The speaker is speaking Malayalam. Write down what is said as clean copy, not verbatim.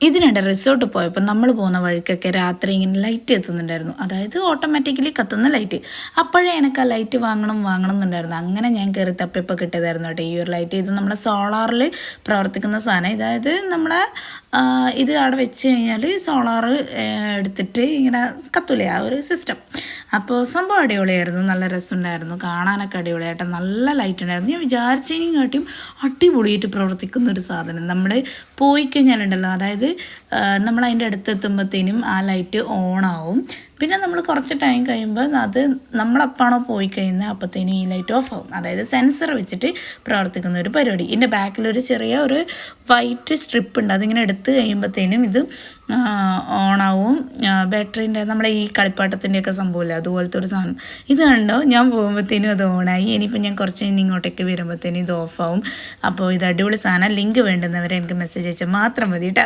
ഇതിനിടെ റിസോർട്ട് പോയപ്പോൾ നമ്മൾ പോകുന്ന വഴിക്കൊക്കെ രാത്രി ഇങ്ങനെ ലൈറ്റ് എത്തുന്നുണ്ടായിരുന്നു, അതായത് ഓട്ടോമാറ്റിക്കലി കത്തുന്ന ലൈറ്റ്. അപ്പോഴേ എനിക്ക് ആ ലൈറ്റ് വാങ്ങണം എന്നുണ്ടായിരുന്നു. അങ്ങനെ ഞാൻ കയറി തപ്പിപ്പോൾ കിട്ടിയതായിരുന്നു കേട്ടോ ഈ ഒരു ലൈറ്റ്. ഇത് നമ്മുടെ സോളാറിൽ പ്രവർത്തിക്കുന്ന സാധനം. അതായത് നമ്മളെ ഇത് അവിടെ വെച്ച് കഴിഞ്ഞാൽ സോളാർ എടുത്തിട്ട് ഇങ്ങനെ കത്തൂലേ, ആ ഒരു സിസ്റ്റം. അപ്പോൾ സംഭവം അടിപൊളിയായിരുന്നു, നല്ല രസമുണ്ടായിരുന്നു, കാണാനൊക്കെ അടിപൊളിയായിട്ട് നല്ല ലൈറ്റ് ഉണ്ടായിരുന്നു. ഞാൻ വിചാരിച്ചതിനും കാട്ടിയും അടിപൊളിയായിട്ട് പ്രവർത്തിക്കുന്ന ഒരു സാധനം. നമ്മൾ പോയി കഴിഞ്ഞാലുണ്ടല്ലോ, അതായത് നമ്മൾ അതിൻ്റെ അടുത്തെത്തുമ്പോഴത്തേനും ആ ലൈറ്റ് ഓണാവും. പിന്നെ നമ്മൾ കുറച്ച് ടൈം കഴിയുമ്പോൾ അത് നമ്മളെപ്പാണോ പോയി കഴിയുന്നത് അപ്പോഴത്തേനും ഈ ലൈറ്റ് ഓഫ് ആവും. അതായത് സെൻസർ വെച്ചിട്ട് പ്രവർത്തിക്കുന്ന ഒരു പരിപാടി. ഇതിൻ്റെ ബാക്കിലൊരു ചെറിയ ഒരു വൈറ്റ് സ്ട്രിപ്പ് ഉണ്ട്, അതിങ്ങനെ എടുത്ത് കഴിയുമ്പോഴത്തേനും ഇത് ഓണാവും. ബാറ്ററീൻ്റെ നമ്മളെ ഈ കളിപ്പാട്ടത്തിൻ്റെയൊക്കെ സംഭവമില്ല, അതുപോലത്തെ ഒരു സാധനം. ഇത് കണ്ടോ, ഞാൻ പോകുമ്പോഴത്തേനും അത് ഓണായി. ഇനിയിപ്പോൾ ഞാൻ കുറച്ച് കഴിഞ്ഞ് ഇങ്ങോട്ടേക്ക് വരുമ്പോഴത്തേനും ഇത് ഓഫാവും. അപ്പോൾ ഇത് അടിപൊളി സാധനം. ലിങ്ക് വേണ്ടുന്നവരെ എനിക്ക് മെസ്സേജ് അയച്ചാൽ മാത്രം മതി കേട്ടോ.